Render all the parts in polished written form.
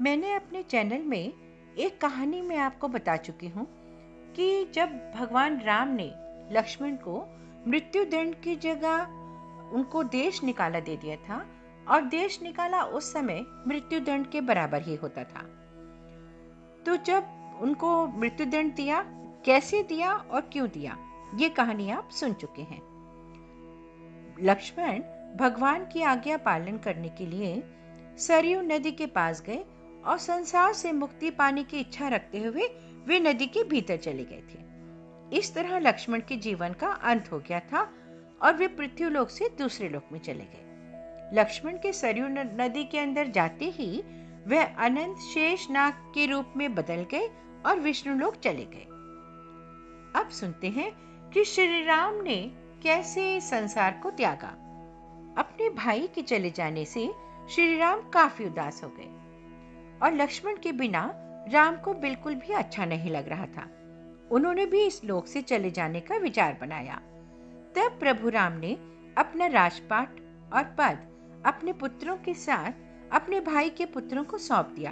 मैंने अपने चैनल में एक कहानी में आपको बता चुकी हूँ कि जब भगवान राम ने लक्ष्मण को मृत्यु दंड की जगह उनको देश निकाला दे दिया था। और देश निकाला उस समय मृत्यु दंड के बराबर ही होता था। तो जब उनको मृत्यु दंड दिया, कैसे दिया और क्यों दिया, ये कहानी आप सुन चुके हैं। लक्ष्मण भगवान की आज्ञा पालन करने के लिए सरयू नदी के पास गए और संसार से मुक्ति पाने की इच्छा रखते हुए वे नदी के भीतर चले गए थे। इस तरह लक्ष्मण के जीवन का अंत हो गया था और वे पृथ्वीलोक से दूसरे लोक में चले गए। लक्ष्मण के सरयू नदी के अंदर जाते ही वह अनंत शेष नाग के रूप में बदल गए और विष्णु लोक चले गए। अब सुनते हैं कि श्री राम ने कैसे संसार को त्यागा। अपने भाई के चले जाने से श्री राम काफी उदास हो गए और लक्ष्मण के बिना राम को बिल्कुल भी अच्छा नहीं लग रहा था। उन्होंने भी इस लोक से चले जाने का विचार बनाया। तब प्रभु राम ने अपना राजपाट और पद अपने पुत्रों के साथ अपने भाई के पुत्रों को सौंप दिया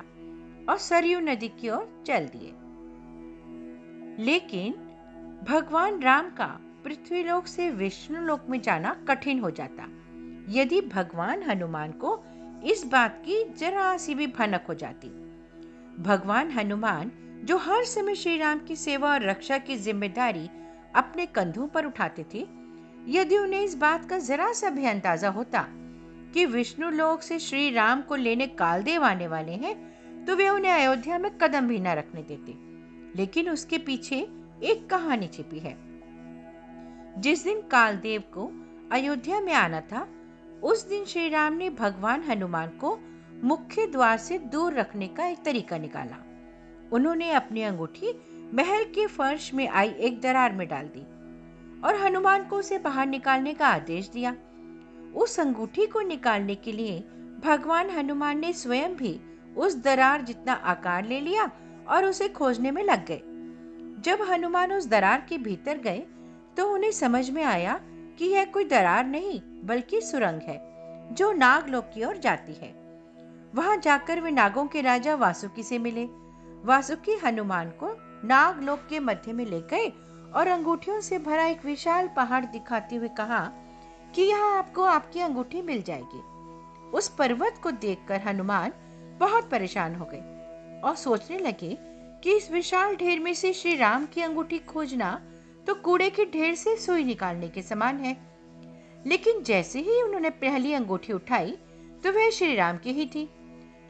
और सरयू नदी की ओर चल दिए। लेकिन भगवान राम का पृथ्वीलोक से विष्णुलोक में जाना कठिन हो जाता यदि भगवान हनुमान को इस बात की जरा सी भी भनक हो जाती। भगवान हनुमान, जो हर समय श्री राम की सेवा और रक्षा की जिम्मेदारी अपने कंधों पर उठाते थे, यदि उन्हें इस बात का जरा सा भी अंदाजा होता कि विष्णु लोक से श्री राम को लेने कालदेव आने वाले हैं, तो वे उन्हें अयोध्या में कदम भी न रखने देते। लेकिन उसके पीछे एक कहानी छिपी है। जिस दिन कालदेव को अयोध्या में आना था, उस दिन श्री राम ने भगवान हनुमान को मुख्य द्वार से दूर रखने का एक तरीका निकाला। उन्होंने अपनी अंगूठी महल के फर्श में आई एक दरार में डाल दी और हनुमान को उसे बाहर निकालने का आदेश दिया। उस अंगूठी को निकालने के लिए भगवान हनुमान ने स्वयं भी उस दरार जितना आकार ले लिया और उसे खोजने में लग गए। जब हनुमान उस दरार के भीतर गए तो उन्हें समझ में आया कि यह कोई दरार नहीं बल्कि सुरंग है जो नागलोक की ओर जाती है। वहां जाकर वे नागों के राजा वासुकी से मिले। वासुकी हनुमान को नागलोक के मध्य में ले गए और अंगूठियों से भरा एक विशाल पहाड़ दिखाते हुए कहा कि यहाँ आपको आपकी अंगूठी मिल जाएगी। उस पर्वत को देखकर हनुमान बहुत परेशान हो गए और सोचने लगे कि इस विशाल ढेर में से श्री राम की अंगूठी खोजना तो कूड़े के ढेर से सुई निकालने के समान है। लेकिन जैसे ही उन्होंने पहली अंगूठी उठाई तो वह श्री राम की ही थी।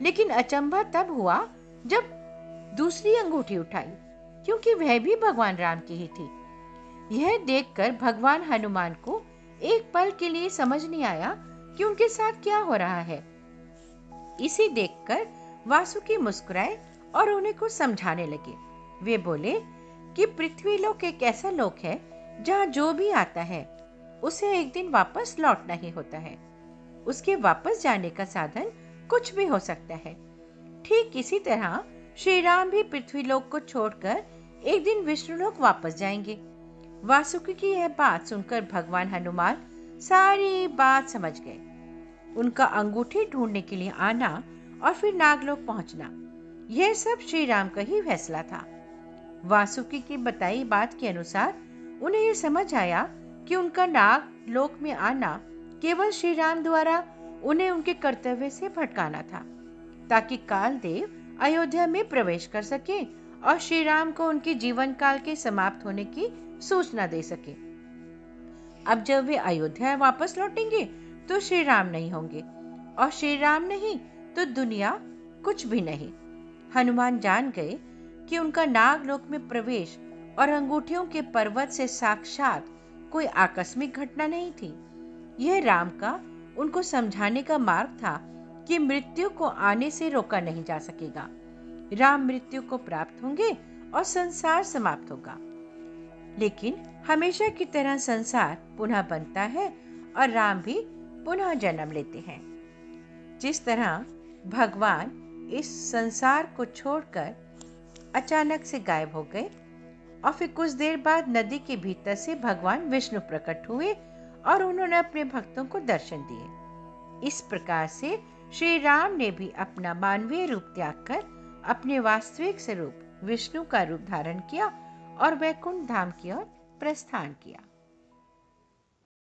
लेकिन अचंभा तब हुआ जब दूसरी अंगूठी उठाई, क्योंकि वह भी भगवान राम की ही थी। यह देखकर भगवान हनुमान को एक पल के लिए समझ नहीं आया कि उनके साथ क्या हो रहा है। इसे देखकर वासुकी मुस्कुराए और उन्हें कुछ समझाने लगे। वे बोले कि पृथ्वीलोक एक ऐसा लोक है जहाँ जो भी आता है उसे एक दिन वापस लौटना ही होता है। उसके वापस जाने का साधन कुछ भी हो सकता है। ठीक इसी तरह श्री राम भी पृथ्वीलोक को छोड़कर एक दिन विष्णुलोक वापस जाएंगे। वासुकी की यह बात सुनकर भगवान हनुमान सारी बात समझ गए। उनका अंगूठी ढूंढने के लिए आना और फिर नागलोक पहुंचना, यह सब श्री राम का ही फैसला था। वासुकी की बताई बात के अनुसार उन्हें यह समझ आया कि उनका नागलोक में आना केवल श्री राम द्वारा उन्हें उनके कर्तव्य से भटकाना था, ताकि कालदेव अयोध्या में प्रवेश कर सके और श्री राम को उनके जीवन काल के समाप्त होने की सूचना दे सके। अब जब वे अयोध्या वापस लौटेंगे तो श्री राम नहीं होंगे और श्री राम नहीं तो दुनिया कुछ भी नहीं। हनुमान जान गए कि उनका नागलोक में प्रवेश और अंगूठियों के पर्वत से साक्षात कोई आकस्मिक घटना नहीं थी। यह राम का उनको समझाने का मार्ग था कि मृत्यु को आने से रोका नहीं जा सकेगा। राम मृत्यु को प्राप्त होंगे और संसार समाप्त होगा, लेकिन हमेशा की तरह संसार पुनः बनता है और राम भी पुनः जन्म लेते हैं। जिस तरह भगवान इस संसार को छोड़कर अचानक से गायब हो गए और फिर कुछ देर बाद नदी के भीतर से भगवान विष्णु प्रकट हुए और उन्होंने अपने भक्तों को दर्शन दिए। इस प्रकार से श्री राम ने भी अपना मानवीय रूप त्याग कर अपने वास्तविक स्वरूप विष्णु का रूप धारण किया और वैकुंठ धाम की ओर प्रस्थान किया।